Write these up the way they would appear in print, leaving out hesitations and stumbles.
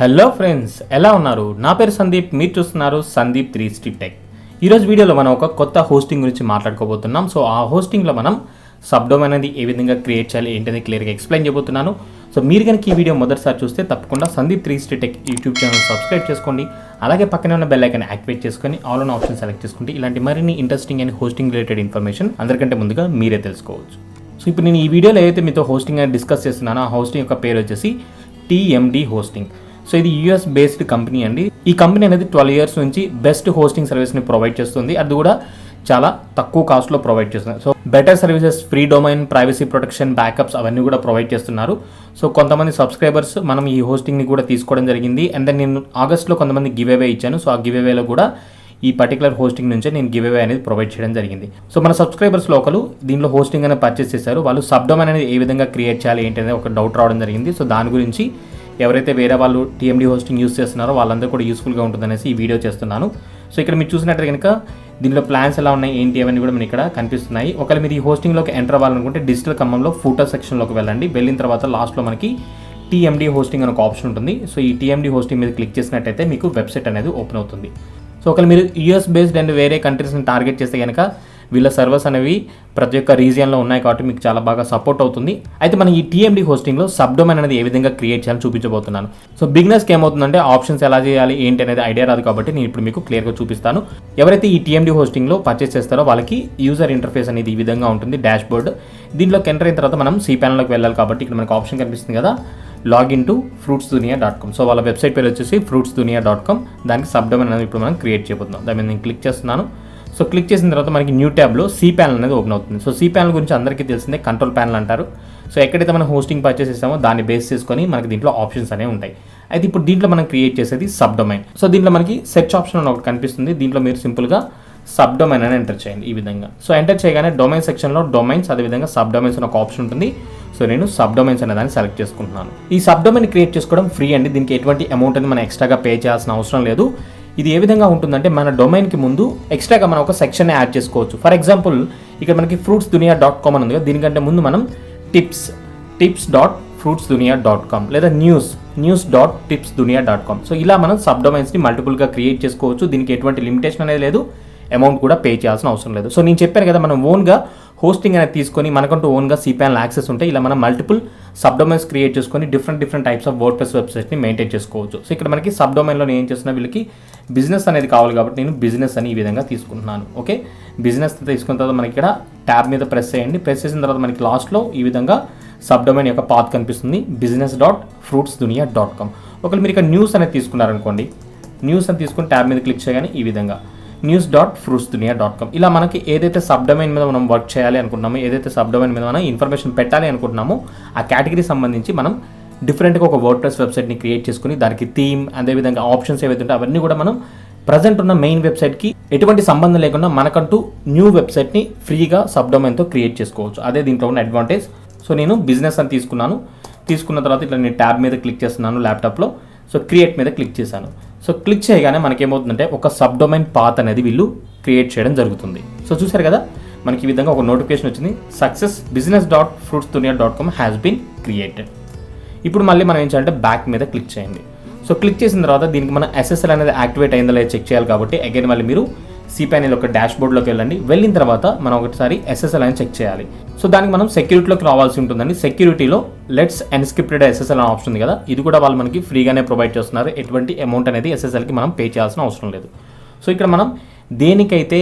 Hello friends, ఎలా ఉన్నారు? నా పేరు సందీప్, మీరు చూస్తున్నారు సందీప్ 360 టెక్. ఈరోజు వీడియోలో మనం ఒక కొత్త హోస్టింగ్ గురించి మాట్లాడుకోబోతున్నాం. సో ఆ హోస్టింగ్లో మనం సబ్డొమైన్ అనేది ఏ విధంగా క్రియేట్ చేయాలి ఏంటనేది క్లియర్గా ఎక్స్ప్లెయిన్ చేయబోతున్నాను. సో మీరు కనుక ఈ వీడియో మొదటిసారి చూస్తే తప్పకుండా Sandeep 360 tech YouTube channel subscribe చేసుకోండి. అలాగే పక్కనే ఉన్న బెల్ ఐకాన్ యాక్టివేట్ చేసుకొని ఆల్ ఆన్ ఆప్షన్ సెలెక్ట్ చేసుకుంటే ఇలాంటి మరిన్ని interesting and hosting related information అందరికంటే ముందుగా మీరే తెలుసుకోవచ్చు. సో ఇప్పుడు నేను ఈ వీడియోలో ఏదైతే మీతో హోస్టింగ్ అనేది డిస్కస్ చేస్తున్నానో ఆ హోస్టింగ్ యొక్క పేరు వచ్చేసి TMD హోస్టింగ్. సో ఇది US బేస్డ్ కంపెనీ అండి. ఈ కంపెనీ అనేది 12 years నుంచి బెస్ట్ హోస్టింగ్ సర్వీస్ని ప్రొవైడ్ చేస్తుంది. అది కూడా చాలా తక్కువ కాస్ట్లో ప్రొవైడ్ చేస్తున్నారు. So better services, free domain, privacy protection, backups అవన్నీ కూడా ప్రొవైడ్ చేస్తున్నారు. సో కొంతమంది సబ్స్క్రైబర్స్ మనం ఈ హోస్టింగ్ని కూడా తీసుకోవడం జరిగింది. అండ్ దెన్ నేను ఆగస్ట్లో కొంతమంది గివ్ అవే ఇచ్చాను. సో ఆ గివ్ అవేలో కూడా ఈ పర్టికులర్ హోస్టింగ్ నుంచే నేను గివ్ అవే అనేది ప్రొవైడ్ చేయడం జరిగింది. సో మన సబ్స్క్రైబర్స్లో ఒకరు దీనిలో హోస్టింగ్ అనేది పర్చేస్ చేశారు. వాళ్ళు సబ్డొమైన్ అనేది ఏ విధంగా క్రియేట్ చేయాలి ఏంటి అనేది ఒక డౌట్ రావడం జరిగింది. సో దాని గురించి ఎవరైతే వేరే వాళ్ళు TMD హోస్టింగ్ యూస్ చేస్తున్నారో వాళ్ళందరూ కూడా యూస్ఫుల్గా ఉంటుందనేసి ఈ వీడియో చేస్తున్నాను. సో ఇక్కడ మీరు చూసినట్టు కనుక దీనిలో ప్లాన్స్ ఎలా ఉన్నాయి ఏంటి అవన్నీ కూడా మనకి ఇక్కడ కనిపిస్తున్నాయి. ఒకవేళ మీరు ఈ హోస్టింగ్లోకి ఎంటర్ అవ్వాలనుకుంటే డిజిటల్ ఖమ్మంలో ఫూటర్ సెక్షన్లోకి వెళ్ళండి. వెళ్ళిన తర్వాత లాస్ట్లో మనకి TMD హోస్టింగ్ అనే ఒక ఆప్షన్ ఉంటుంది. సో ఈ TMD హోస్టింగ్ మీద క్లిక్ చేసినట్టయితే మీకు వెబ్సైట్ అనేది ఓపెన్ అవుతుంది. సో ఒకవేళ మీరు US బేస్డ్ అండ్ వేరే కంట్రీస్ని టార్గెట్ చేస్తే కనుక వీళ్ళ సర్వర్స్ అనేవి ప్రతి ఒక్క రీజియన్లో ఉన్నాయి కాబట్టి మీకు చాలా బాగా సపోర్ట్ అవుతుంది. అయితే మనం ఈ TMD హోస్టింగ్లో సబ్డొమైన్ అనేది ఏ విధంగా క్రియేట్ చేయాలని చూపించబోతున్నాను. సో బిగినర్స్కి ఏమవుతుందంటే ఆప్షన్స్ ఎలా చేయాలి ఏంటి అనేది ఐడియా రాదు కాబట్టి నేను ఇప్పుడు మీకు క్లియర్గా చూపిస్తాను. ఎవరైతే ఈ TMD హోస్టింగ్లో పర్చేస్ చేస్తారో వాళ్ళకి యూజర్ ఇంటర్ఫేస్ అనేది ఈ విధంగా ఉంటుంది, డాష్ బోర్డ్. దీంట్లోకి ఎంటర్ అయిన తర్వాత మనం cPanelలోకి వెళ్ళాలి కాబట్టి ఇక్కడ మనకు ఆప్షన్ కనిపిస్తుంది కదా, లాగిన్ టు fruitsdunia.com. సో వాళ్ళ వెబ్సైట్ పేరు వచ్చేసి fruitsdunia.com. దానికి సబ్డొమైన్ అనేది ఇప్పుడు మనం క్రియేట్ చేయబోతున్నాం. దాని మీద నేను క్లిక్ చేస్తున్నాను. సో క్లిక్ చేసిన తర్వాత మనకి న్యూ ట్యాబ్లో cPanel అనేది ఓపెన్ అవుతుంది. సో cPanel గురించి అందరికీ తెలిసిందే, కంట్రోల్ ప్యానల్ అంటారు. సో ఎక్కడైతే మనం హోస్టింగ్ పర్చేస్ చేసామో దాన్ని బేస్ చేసుకొని మనకి దీంట్లో ఆప్షన్స్ అనేవి ఉంటాయి. అయితే ఇప్పుడు దీంట్లో మనం క్రియేట్ చేసేది సబ్డొమైన్. సో దీంట్లో మనకి సెర్చ్ ఆప్షన్ అని ఒకటి కనిపిస్తుంది. దీంట్లో మీరు సింపుల్గా సబ్డొమైన్ అని ఎంటర్ చేయండి ఈ విధంగా. సో ఎంటర్ చేయగానే డొమైన్ సెక్షన్లో డొమైన్స్, అదేవిధంగా సబ్డొమైన్స్ అని ఒక ఆప్షన్ ఉంటుంది. సో నేను సబ్డొమైన్స్ అనే దాన్ని సెలెక్ట్ చేసుకుంటున్నాను. ఈ సబ్డొమైన్ క్రియేట్ చేసుకోవడం ఫ్రీ అండి. దీనికి ఎటువంటి అమౌంట్ అని మనం ఎక్స్ట్రాగా పే చేయాల్సిన అవసరం లేదు. ఇది ఏ విధంగా ఉంటుందంటే మన డొమైన్కి ముందు ఎక్స్ట్రాగా మనం ఒక సెక్షన్ యాడ్ చేసుకోవచ్చు. ఫర్ ఎగ్జాంపుల్ ఇక్కడ మనకి fruitsdunia.com అని ఉంది కదా, దీనికంటే ముందు మనం tips.fruitsdunia.com లేదా news.tipsdunia.com. సో ఇలా మనం సబ్డొమైన్స్ని మల్టిపుల్గా క్రియేట్ చేసుకోవచ్చు. దీనికి ఎటువంటి లిమిటేషన్ అనేది లేదు, అమౌంట్ కూడా పే చేయాల్సిన అవసరం లేదు. సో నేను చెప్పాను కదా, మనం ఓన్గా హోస్టింగ్ అనేది తీసుకొని మనకంటూ ఓన్గా cPanel యాక్సెస్ ఉంటే ఇలా మనం మల్టిపుల్ సబ్డొమైన్స్ క్రియేట్ చేసుకొని డిఫరెంట్ టైప్స్ ఆఫ్ వర్డ్ప్రెస్ వెబ్సైట్ని మెయింటైన్ చేసుకోవచ్చు. సో ఇక్కడ మనకి సబ్డొమైన్లో నేను ఏం చేస్తున్నా, వీళ్ళకి బిజినెస్ అనేది కావాలి కాబట్టి నేను బిజినెస్ అని ఈ విధంగా తీసుకుంటున్నాను. ఓకే, బిజినెస్ తీసుకున్న తర్వాత మనకి ఇక్కడ ట్యాబ్ మీద ప్రెస్ చేయండి. ప్రెస్ చేసిన తర్వాత మనకి లాస్ట్లో ఈ విధంగా సబ్డొమైన్ యొక్క పాత్ కనిపిస్తుంది, business.fruitsdunia.com. ఒకవేళ మీరు ఇక్కడ న్యూస్ అనేది తీసుకున్నారనుకోండి, న్యూస్ అని తీసుకుని ట్యాబ్ మీద క్లిక్ చేయగానే ఈ విధంగా news.fruitsdunia.com. ఇలా మనకి ఏదైతే సబ్డొమైన్ మీద మనం వర్క్ చేయాలి అనుకుంటున్నామో, ఏదైతే సబ్డొమైన్ మీద మనం ఇన్ఫర్మేషన్ పెట్టాలి అనుకుంటున్నామో ఆ కేటగిరీ సంబంధించి మనం డిఫరెంట్గా ఒక వర్డ్ప్రెస్ వెబ్సైట్ని క్రియేట్ చేసుకుని దానికి థీమ్, అదేవిధంగా ఆప్షన్స్ ఏవైతే ఉంటాయో అవన్నీ కూడా మనం ప్రజెంట్ ఉన్న మెయిన్ వెబ్సైట్కి ఎటువంటి సంబంధం లేకుండా మనకంటూ న్యూ వెబ్సైట్ని ఫ్రీగా సబ్డొమైన్తో క్రియేట్ చేసుకోవచ్చు. అదే దీంట్లో ఉన్న అడ్వాంటేజ్. సో నేను బిజినెస్ అని తీసుకున్న తర్వాత ఇట్లా నేను ట్యాబ్ మీద క్లిక్ చేస్తున్నాను ల్యాప్టాప్లో. సో క్రియేట్ మీద క్లిక్ చేశాను. సో క్లిక్ చేయగానే మనకేమవుతుందంటే ఒక సబ్డొమైన్ పాత్ అనేది వీళ్ళు క్రియేట్ చేయడం జరుగుతుంది. సో చూసారు కదా, మనకి ఈ విధంగా ఒక నోటిఫికేషన్ వచ్చింది, success business.fruitsdunia.com has been created. ఇప్పుడు మళ్ళీ మనం ఏం చేయాలంటే బ్యాక్ మీద క్లిక్ చేయండి. సో క్లిక్ చేసిన తర్వాత దీనికి మన SSL అనేది యాక్టివేట్ అయిందో లేదో చెక్ చేయాలి కాబట్టి అగైన్ మళ్ళీ మీరు cPanel యొక్క డాష్ బోర్డ్లోకి వెళ్ళండి. వెళ్ళిన తర్వాత మనం ఒకసారి SSL అని చెక్ చేయాలి. సో దానికి మనం సెక్యూరిటీలోకి రావాల్సి ఉంటుందండి. సెక్యూరిటీలో లెట్స్ ఎన్స్క్రిప్టెడ్ SSL అనే ఆప్షన్ ఉంది కదా, ఇది కూడా వాళ్ళు మనకి ఫ్రీగానే ప్రొవైడ్ చేస్తున్నారు. ఎటువంటి అమౌంట్ అనేది SSLకి మనం పే చేయాల్సిన అవసరం లేదు. సో ఇక్కడ మనం దేనికైతే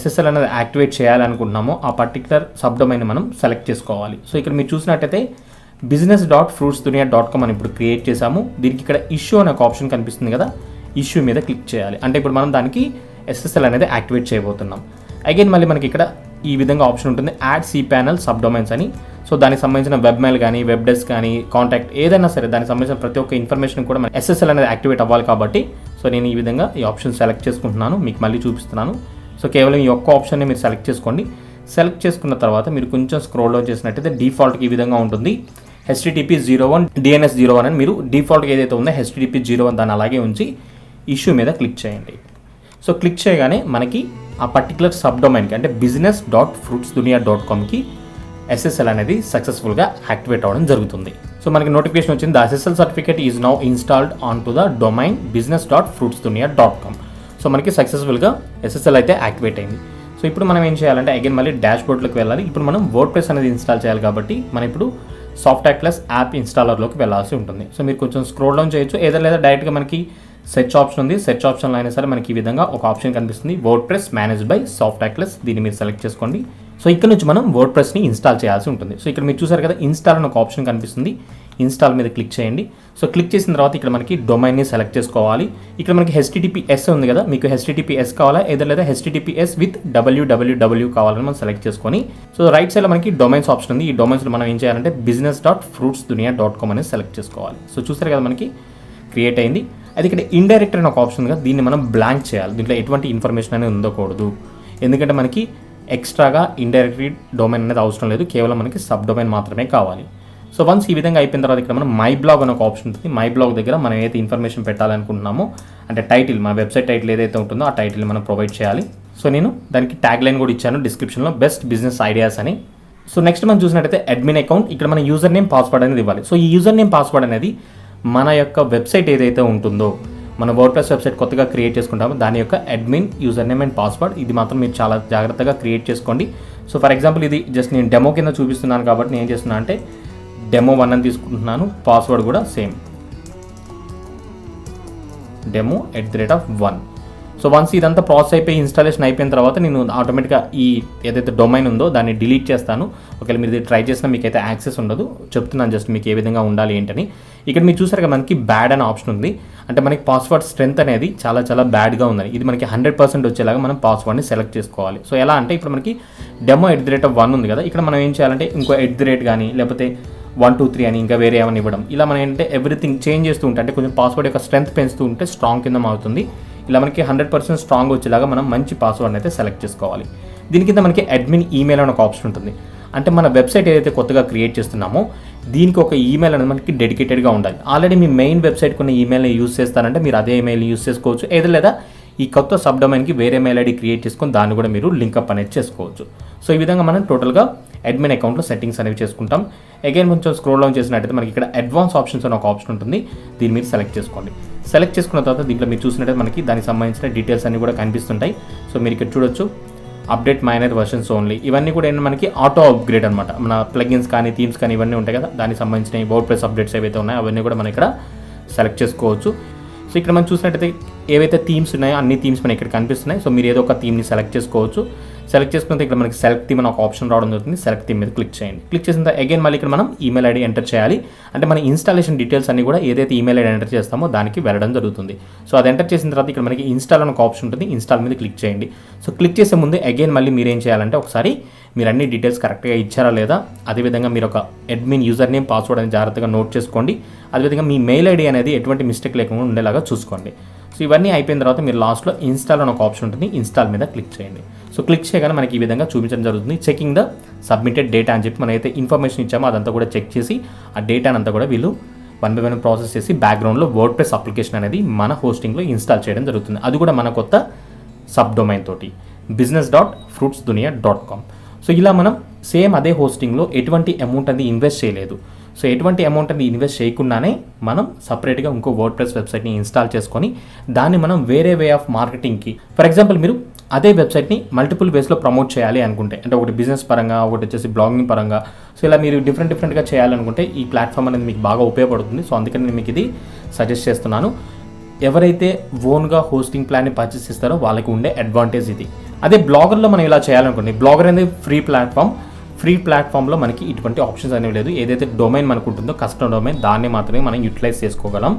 SSL అనేది యాక్టివేట్ చేయాలనుకుంటున్నామో ఆ పర్టికులర్ సబ్డొమైన్ మనం సెలెక్ట్ చేసుకోవాలి. సో ఇక్కడ మీరు చూసినట్టయితే business.fruitsdunia.com అని ఇప్పుడు క్రియేట్ చేసాము. దీనికి ఇక్కడ ఇష్యూ అనే ఒక ఆప్షన్ కనిపిస్తుంది కదా, ఇష్యూ మీద క్లిక్ చేయాలి. అంటే ఇప్పుడు మనం దానికి SSL అనేది యాక్టివేట్ చేయబోతున్నాం. అగైన్ మళ్ళీ మనకి ఇక్కడ ఈ విధంగా ఆప్షన్ ఉంటుంది, యాడ్ cPanel సబ్డొమైన్స్ అని. సో దానికి సంబంధించిన వెబ్ మెయిల్ కానీ, వెబ్ డెస్క్ కానీ, కాంటాక్ట్ ఏదైనా సరే దానికి సంబంధించిన ప్రతి ఒక్క ఇన్ఫర్మేషన్ కూడా మన SSL అనేది యాక్టివేట్ అవ్వాలి కాబట్టి సో నేను ఈ విధంగా ఈ ఆప్షన్ సెలెక్ట్ చేసుకుంటున్నాను, మీకు మళ్ళీ చూపిస్తున్నాను. సో కేవలం ఈ ఒక్క ఆప్షన్ని మీరు సెలెక్ట్ చేసుకోండి. సెలెక్ట్ చేసుకున్న తర్వాత మీరు కొంచెం స్క్రోల్ డౌన్ చేసినట్టయితే డిఫాల్ట్కి ఈ విధంగా ఉంటుంది, HTTP 01 DNS 01 అని. మీరు డిఫాల్ట్గా ఏదైతే ఉందో HTTP 01 దాన్ని అలాగే ఉంచి ఇష్యూ మీద క్లిక్ చేయండి. సో క్లిక్ చేయగానే మనకి ఆ పర్టికులర్ సబ్డొమైన్కి అంటే business.fruitsdunia.comకి SSL అనేది సక్సెస్ఫుల్గా యాక్టివేట్ అవ్వడం జరుగుతుంది. సో మనకి నోటిఫికేషన్ వచ్చింది, the SSL certificate is now installed on to the domain business.fruitsdunia.com. So మనకి సక్సెస్ఫుల్గా SSL అయితే యాక్టివేట్ అయింది. సో ఇప్పుడు మనం ఏం చేయాలంటే అగైన్ మళ్ళీ డాష్ బోర్డ్లోకి వెళ్ళాలి. ఇప్పుడు మనం వర్డ్ప్రెస్ అనేది ఇన్స్టాల్ చేయాలి కాబట్టి మనం ఇప్పుడు సాఫ్ట్ ప్లస్ యాప్ ఇన్స్టాలర్లోకి వెళ్ళాల్సి ఉంటుంది. సో మీరు కొంచెం స్క్రోల్ డౌన్ చేయొచ్చు, లేదా డైరెక్ట్గా మనకి సెర్చ్ ఆప్షన్ ఉంది. సెర్చ్ ఆప్షన్లో అయినా సరే మనకి ఈ విధంగా ఒక ఆప్షన్ కనిపిస్తుంది, WordPress managed by soft plus. దీన్ని మీరు సెలెక్ట్ చేసుకోండి. సో ఇక్కడ నుంచి మనం వర్డ్ప్రెస్ని ఇన్స్టాల్ చేయాల్సి ఉంటుంది. సో ఇక్కడ మీరు చూసారు కదా, ఇన్స్టాల్ అని ఒక ఆప్షన్ కనిపిస్తుంది. ఇన్స్టాల్ మీద క్లిక్ చేయండి. సో క్లిక్ చేసిన తర్వాత ఇక్కడ మనకి డొమైన్ని సెలెక్ట్ చేసుకోవాలి. ఇక్కడ మనకి HTTPS ఉంది కదా, మీకు HTTPS కావాలా లేదా HTTPS విత్ www కావాలని మనం సెలెక్ట్ చేసుకొని, సో రైట్ సైడ్లో మనకి డొమైన్స్ ఆప్షన్ ఉంది. ఈ డొమైన్స్లో మనం ఏం చేయాలంటే business.fruitsdunia.com అనేది సెలెక్ట్ చేసుకోవాలి. సో చూసారు కదా, మనకి క్రియేట్ అయింది. అది ఇక్కడ ఇండైరెక్ట్ అని ఒక ఆప్షన్ ఉంది కదా, దీన్ని మనం బ్లాంక్ చేయాలి. దీంట్లో ఎటువంటి ఇన్ఫర్మేషన్ అనేది ఉండకూడదు, ఎందుకంటే మనకి ఎక్స్ట్రాగా ఇండైరెక్ట్లీ డొమైన్ అనేది అవసరం లేదు, కేవలం మనకి సబ్ డొమైన్ మాత్రమే కావాలి. సో వన్స్ ఈ విధంగా అయిపోయిన తర్వాత ఇక్కడ మనం మై బ్లాగ్ అని ఒక ఆప్షన్ ఉంటుంది. మై బ్లాగ్ దగ్గర మనం ఏదైతే ఇన్ఫర్మేషన్ పెట్టాలనుకుంటున్నామో, అంటే టైటిల్, మన వెబ్సైట్ టైటిల్ ఏదైతే ఉంటుందో ఆ టైటిల్ మనం ప్రొవైడ్ చేయాలి. సో నేను దానికి ట్యాగ్ లైన్ కూడా ఇచ్చాను డిస్క్రిప్షన్లో, బెస్ట్ బిజినెస్ ఐడియాస్ అని. సో నెక్స్ట్ మనం చూసినట్టయితే అడ్మిన్ అకౌంట్, ఇక్కడ మన యూజర్ నేమ్ పాస్వర్డ్ అనేది ఇవ్వాలి. సో ఈ యూజర్ నేమ్ పాస్వర్డ్ అనేది మన యొక్క వెబ్సైట్ ఏదైతే ఉంటుందో, మన వర్డ్ప్రెస్ వెబ్సైట్ కొత్తగా క్రియేట్ చేసుకుంటామో దాని యొక్క admin user name and password, ఇది మాత్రం మీరు చాలా జాగ్రత్తగా క్రియేట్ చేసుకోండి. సో ఫర్ ఎగ్జాంపుల్ ఇది జస్ట్ నేను డెమో కింద చూపిస్తున్నాను కాబట్టి నేను ఏం చేస్తున్నా అంటే డెమో 1 అని తీసుకుంటున్నాను. పాస్వర్డ్ కూడా సేమ్ demo@1. సో వన్స్ ఇదంతా ప్రాసెస్ అయిపోయి ఇన్స్టాలేషన్ అయిపోయిన తర్వాత నేను ఆటోమేటిక్గా ఈ ఏదైతే డొమైన్ ఉందో దాన్ని డిలీట్ చేస్తాను. ఒకవేళ మీరు ఇది ట్రై చేసినా మీకైతే యాక్సెస్ ఉండదు. చెప్తున్నాను జస్ట్ మీకు ఏ విధంగా ఉండాలి ఏంటని. ఇక్కడ మీరు చూసారు కదా, మనకి బ్యాడ్ అనే ఆప్షన్ ఉంది. అంటే మనకి పాస్వర్డ్ స్ట్రెంత్ అనేది చాలా బ్యాడ్గా ఉందని, ఇది మనకి 100% వచ్చేలాగా మనం పాస్వర్డ్ని సెలెక్ట్ చేసుకోవాలి. సో ఎలా అంటే ఇప్పుడు మనకి demo@1 ఉంది కదా, ఇక్కడ మనం ఏం చేయాలంటే ఇంకో @ కానీ లేకపోతే 1 2 3 అని ఇంకా వేరే ఏమైనా ఇవ్వడం, ఇలా మనం ఏంటంటే ఎవ్రీథింగ్ చేంజ్ చేస్తూ ఉంటే, అంటే కొంచెం పాస్వర్డ్ యొక్క స్ట్రెంత్ పెంచుతూ ఉంటే స్ట్రాంగ్ కింద అవుతుంది. ఇలా మనకి 100% స్ట్రాంగ్ వచ్చేలాగా మనం మంచి పాస్వర్డ్ని అయితే సెలెక్ట్ చేసుకోవాలి. దీని కింద మనకి అడ్మిన్ ఈమెయిల్ అని ఒక ఆప్షన్ ఉంటుంది. అంటే మన వెబ్సైట్ ఏదైతే కొత్తగా క్రియేట్ చేస్తున్నామో దీనికి ఒక ఈమెయిల్ అనేది మనకి డెడికేటెడ్గా ఉండాలి. ఆల్రెడీ మీ మెయిన్ వెబ్సైట్ కొన్ని ఈమెయిల్ని యూస్ చేస్తారంటే మీరు అదే ఈమెయిల్ని యూస్ చేసుకోవచ్చు, లేదా ఈ కొత్త సబ్ డొమైన్కి వేరే మెయిల్ ఐడి క్రియేట్ చేసుకొని దాన్ని కూడా మీరు లింకప్ అనేది చేసుకోవచ్చు. సో ఈ విధంగా మనం టోటల్గా అడ్మిన్ అకౌంట్లో సెట్టింగ్స్ అనేవి చేసుకుంటాం. అగైన్ కొంచెం స్క్రోల్ డౌన్ చేసినట్టయితే మనకి ఇక్కడ అడ్వాన్స్ ఆప్షన్స్ అని ఒక ఆప్షన్ ఉంటుంది. దీన్ని మీరు సెలెక్ట్ చేసుకోండి. సెలెక్ట్ చేసుకున్న తర్వాత దీంట్లో మీరు చూసినట్టయితే మనకి దానికి సంబంధించిన డీటెయిల్స్ అన్ని కూడా కనిపిస్తుంటాయి. సో మీరు ఇక్కడ చూడొచ్చు, అప్డేట్ మైనర్ వర్షన్స్ ఓన్లీ, ఇవన్నీ కూడా ఏంటంటే మనకి ఆటో అప్గ్రేడ్ అనమాట. మన ప్లగిన్స్ కానీ థీమ్స్ కానీ ఇవన్నీ ఉంటాయి కదా, దానికి సంబంధించిన వర్డ్ప్రెస్ అప్డేట్స్ ఏవైతే ఉన్నాయో అవన్నీ కూడా మనం ఇక్కడ సెలెక్ట్ చేసుకోవచ్చు. సో ఇక్కడ మనం చూసినట్టయితే ఏవైతే థీమ్స్ ఉన్నాయో అన్ని థీమ్స్ మనకి ఇక్కడ కనిపిస్తున్నాయి. సో మీరు ఏదో ఒక థీమ్ని సెలెక్ట్ చేసుకోవచ్చు. సెలెక్ట్ చేసుకుంటే ఇక్కడ మనకి సెలెక్ట్ థీమ్ అని ఒక ఆప్షన్ రావడం జరుగుతుంది. సెలెక్ట్ థీమ్ మీద క్లిక్ చేయండి. క్లిక్ చేసిన తర్వాత అగైన్ మళ్ళీ ఇక్కడ మనం ఈమెయిల్ ఐడి ఎంటర్ చేయాలి. అంటే మన ఇన్స్టాలేషన్ డీటెయిల్స్ అన్ని కూడా ఏదైతే ఈమెయిల్ ఐడి ఎంటర్ చేస్తామో దానికి వెళ్ళడం జరుగుతుంది. సో అది ఎంటర్ చేసిన తర్వాత ఇక్కడ మనకి ఇన్స్టాల్ అని ఒక ఆప్షన్ ఉంటుంది. ఇన్స్టాల్ మీద క్లిక్ చేయండి. సో క్లిక్ చేసే ముందు అగైన్ మళ్ళీ మీరు ఏం చేయాలంటే ఒకసారి మీరు అన్ని డీటెయిల్స్ కరెక్ట్గా ఇచ్చారా లేదా, అదేవిధంగా మీరు ఒక అడ్మిన్ యూజర్ నేమ్ పాస్వర్డ్ అనేది జాగ్రత్తగా నోట్ చేసుకోండి. అదేవిధంగా మీ మెయిల్ ఐడి అనేది ఎటువంటి మిస్టేక్ లేకుండా ఉండేలాగా చూసుకోండి. సో ఇవన్నీ అయిపోయిన తర్వాత మీరు లాస్ట్లో ఇన్స్టాల్ అని ఒక ఆప్షన్ ఉంటుంది. ఇన్స్టాల్ మీద క్లిక్ చేయండి. సో క్లిక్ చేయగానే మనకి ఈ విధంగా చూపించడం జరుగుతుంది. చెకింగ్ ద సబ్మిటెడ్ డేటా అని చెప్పి మనం అయితే ఇన్ఫర్మేషన్ ఇచ్చామో అదంతా కూడా చెక్ చేసి ఆ డేటాను అంతా కూడా వీళ్ళు 1 by 1 ప్రాసెస్ చేసి బ్యాక్గ్రౌండ్లో వర్డ్ప్రెస్ అప్లికేషన్ అనేది మన హోస్టింగ్లో ఇన్స్టాల్ చేయడం జరుగుతుంది. అది కూడా మన కొత్త సబ్ డొమైన్ తోటి business.fruitsdunia.com. సో ఇలా మనం సేమ్ అదే హోస్టింగ్లో ఎటువంటి అమౌంట్ అనేది ఇన్వెస్ట్ చేయలేదు. సో ఎటువంటి అమౌంట్ అనేది ఇన్వెస్ట్ చేయకుండానే మనం సపరేట్గా ఇంకో వర్డ్ప్రెస్ వెబ్సైట్ని ఇన్స్టాల్ చేసుకొని దాన్ని మనం వేరే వే ఆఫ్ మార్కెటింగ్కి, ఫర్ ఎగ్జాంపుల్ మీరు అదే వెబ్సైట్ని మల్టిపుల్ వేస్లో ప్రమోట్ చేయాలి అనుకుంటే, అంటే ఒకటి బిజినెస్ పరంగా, ఒకటి వచ్చేసి బ్లాగింగ్ పరంగా, సో ఇలా మీరు డిఫరెంట్గా చేయాలనుకుంటే ఈ ప్లాట్ఫామ్ అనేది మీకు బాగా ఉపయోగపడుతుంది. సో అందుకని నేను మీకు ఇది సజెస్ట్ చేస్తున్నాను. ఎవరైతే ఓన్గా హోస్టింగ్ ప్లాన్ని పర్చేస్ చేస్తారో వాళ్ళకి ఉండే అడ్వాంటేజ్ ఇది. అదే బ్లాగర్లో మనం ఇలా చేయాలనుకోండి, బ్లాగర్ అనేది ఫ్రీ ప్లాట్ఫామ్లో మనకి ఇటువంటి ఆప్షన్స్ అనేవి లేదు. ఏదైతే డొమైన్ మనకు ఉంటుందో కస్టమర్ డొమైన్ దాన్ని మాత్రమే మనం యూటిలైజ్ చేసుకోగలం.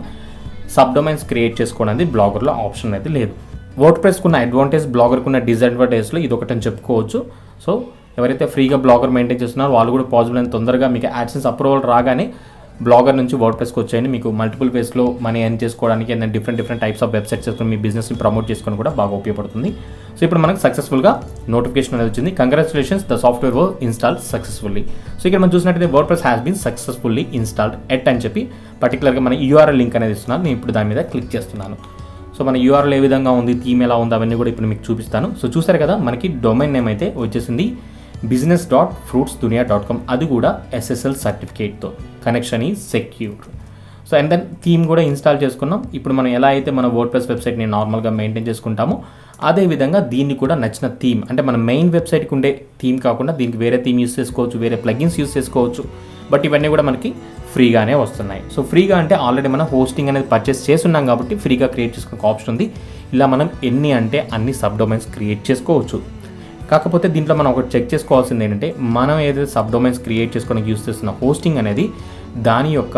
సబ్ డొమైన్స్ క్రియేట్ చేసుకోవడానికి బ్లాగర్లో ఆప్షన్ అనేది లేదు. వర్డ్ప్రెస్కు ఉన్న అడ్వాంటేజ్, బ్లాగర్కు ఉన్న డిసడ్వాంటేజ్లో ఇది ఒకటి అని చెప్పుకోవచ్చు. సో ఎవరైతే ఫ్రీగా బ్లాగర్ మెయింటైన్ చేస్తున్నారో వాళ్ళు కూడా పాసిబుల్ అయిన తొందరగా మీకు యాడ్సెన్స్ అప్రూవల్ రాగానే బ్లాగర్ నుంచి వర్డ్ప్రెస్కి వచ్చేయండి. మీకు మల్టిపుల్ వేస్లో మనీ ఎర్న్ చేసుకోవడానికి and different types of websites చేసుకుని మీ బిజినెస్ని ప్రమోట్ చేసుకొని కూడా బాగా ఉపయోగపడుతుంది. సో ఇప్పుడు మనకు సక్సెస్ఫుల్గా నోటిఫికేషన్ అనేది వచ్చింది. Congratulations, the software was installed successfully. So ఇక్కడ మనం చూసినట్టయితే WordPress has been successfully installed at అని చెప్పి పర్టికులర్గా మన URL లింక్ అనేది ఇస్తున్నాను. నేను ఇప్పుడు దాని మీద క్లిక్ చేస్తున్నాను. సో మన URL ఏ విధంగా ఉంది, థీమ్ ఎలా ఉంది, అవన్నీ కూడా ఇప్పుడు మీకు చూపిస్తాను. సో చూసారు కదా, మనకి డొమైన్ నేమ్ అయితే వచ్చేసింది business.fruitsdunia.com, అది కూడా SSL సర్టిఫికేట్తో. Connection is secure. So and then theme కూడా ఇన్స్టాల్ చేసుకున్నాం. ఇప్పుడు మనం ఎలా అయితే మన వర్డ్ప్రెస్ వెబ్సైట్ని నార్మల్గా మెయింటైన్ చేసుకుంటామో అదేవిధంగా దీన్ని కూడా నచ్చిన థీమ్, అంటే మన మెయిన్ వెబ్సైట్కి ఉండే థీమ్ కాకుండా దీనికి వేరే థీమ్ యూస్ చేసుకోవచ్చు, వేరే ప్లగిన్స్ యూస్ చేసుకోవచ్చు. బట్ ఇవన్నీ కూడా మనకి ఫ్రీగానే వస్తున్నాయి. సో ఫ్రీగా అంటే ఆల్రెడీ మనం హోస్టింగ్ అనేది పర్చేస్ చేస్తున్నాం కాబట్టి ఫ్రీగా క్రియేట్ చేసుకునే ఆప్షన్ ఉంది. ఇలా మనం ఎన్ని అంటే అన్ని సబ్ డొమైన్స్ క్రియేట్ చేసుకోవచ్చు. కాకపోతే దీంట్లో మనం ఒకటి చెక్ చేసుకోవాల్సింది ఏంటంటే, మనం ఏదైతే సబ్ డొమైన్స్ క్రియేట్ చేసుకోవడానికి యూస్ చేస్తున్న హోస్టింగ్ అనేది దాని యొక్క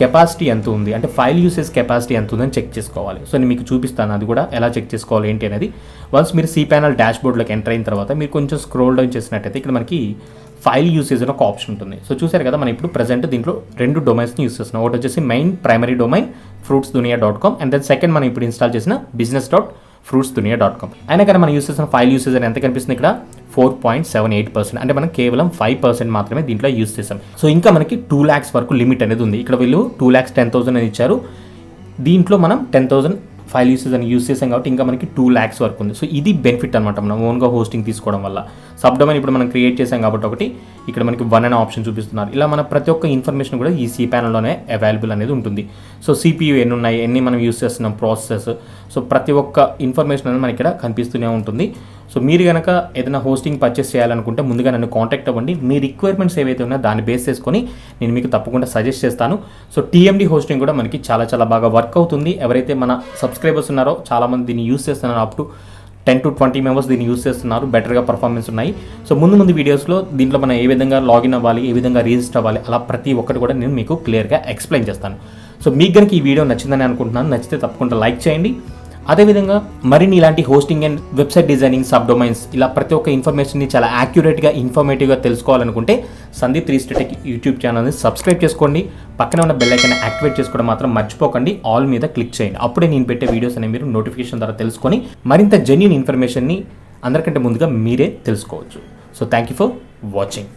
కెపాసిటీ ఎంత ఉంది, అంటే ఫైల్ యూసేజ్ కెపాసిటీ ఎంత ఉందని చెక్ చేసుకోవాలి. సో నేను మీకు చూపిస్తాను అది కూడా ఎలా చెక్ చేసుకోవాలి ఏంటి అనేది. వన్స్ మీరు cPanel డాష్బోర్డ్లోకి ఎంటర్ అయిన తర్వాత మీరు కొంచెం స్క్రోల్ డౌన్ చేసినట్టయితే ఇక్కడ మనకి ఫైల్ యూసేజ్ అని ఒక ఆప్షన్ ఉంటుంది. సో చూసారు కదా, మనం ఇప్పుడు ప్రజెంట్ దీంట్లో 2 డొమైన్స్ని యూస్ చేస్తున్నాం. ఒకటి వచ్చేసి main primary domain fruitsdunia.com and then second మనం ఇప్పుడు ఇన్స్టాల్ చేసిన business.fruitsdunia.com. అయినా కానీ మనం యూస్ చేసిన ఫైల్ యూసేజ్ అని ఎంత కనిపిస్తుంది ఇక్కడ 4.78%, అంటే మనం కేవలం 5% మాత్రమే దీంట్లో యూస్ చేసాం. సో ఇంకా మనకి 2 lakhs వరకు లిమిట్ అనేది ఉంది. ఇక్కడ వీళ్ళు 2,10,000 అని ఇచ్చారు. దీంట్లో మనం 10,000 ఫైల్ యూసేజ్ అని యూస్ చేసాం కాబట్టి ఇంకా మనకి 2 lakhs వరకు ఉంది. సో ఇది బెనిఫిట్ అనమాట మనం ఓన్గా హోస్టింగ్ తీసుకోవడం వల్ల. సబ్ డొమైన్ ఇప్పుడు మనం క్రియేట్ చేసాం కాబట్టి ఒకటి ఇక్కడ మనకి 1 అనే ఆప్షన్ చూపిస్తున్నారు. ఇలా మన ప్రతి ఒక్క ఇన్ఫర్మేషన్ కూడా ఈ cPanelలోనే అవైలబుల్ అనేది ఉంటుంది. సో CPU ఎన్ని ఉన్నాయి, ఎన్ని మనం యూస్ చేస్తున్నాం, ప్రాసెస్, సో ప్రతి ఒక్క ఇన్ఫర్మేషన్ అనేది మనకి ఇక్కడ కనిపిస్తూనే ఉంటుంది. సో మీరు కనుక ఏదైనా హోస్టింగ్ పర్చేస్ చేయాలనుకుంటే ముందుగా నన్ను కాంటాక్ట్ అవ్వండి. మీ రిక్వైర్మెంట్స్ ఏవైతే ఉన్నాయో దాన్ని బేస్ చేసుకొని నేను మీకు తప్పకుండా సజెస్ట్ చేస్తాను. సో TMD హోస్టింగ్ కూడా మనకి చాలా చాలా బాగా వర్క్ అవుతుంది. ఎవరైతే మన సబ్స్క్రైబర్స్ ఉన్నారో చాలామంది దీన్ని యూస్ చేస్తున్నారు. అప్ టు 10 to 20 మెంబర్స్ దీన్ని యూస్ చేస్తున్నారు. బెటర్గా పర్ఫార్మెన్స్ ఉన్నాయి. సో ముందు వీడియోస్లో దీంట్లో మనం ఏ విధంగా లాగిన్ అవ్వాలి, ఏ విధంగా రిజిస్టర్ అవ్వాలి, అలా ప్రతి ఒక్కటి కూడా నేను మీకు క్లియర్గా ఎక్స్ప్లెయిన్ చేస్తాను. సో మీకు కనుక ఈ వీడియో నచ్చిందని అనుకుంటున్నాను. నచ్చితే తప్పకుండా లైక్ చేయండి. అదేవిధంగా మరిన్ని ఇలాంటి hosting and website designing, sub domains, ఇలా ప్రతి ఒక్క ఇన్ఫర్మేషన్ని చాలా యాక్యురేట్గా, ఇన్ఫర్మేటివ్గా తెలుసుకోవాలనుకుంటే సందీప్ 3 Street Tech యూట్యూబ్ ఛానల్ని సబ్స్క్రైబ్ చేసుకోండి. పక్కన ఉన్న బెల్ ఐకాన్ యాక్టివేట్ చేసుకోవడం మాత్రం మర్చిపోకండి. ఆల్ మీద క్లిక్ చేయండి. అప్పుడే నేను పెట్టే వీడియోస్ అనేవి మీరు నోటిఫికేషన్ ద్వారా తెలుసుకొని మరింత జెన్యూన్ ఇన్ఫర్మేషన్ని అందరికంటే ముందుగా మీరే తెలుసుకోవచ్చు. So thank you for watching.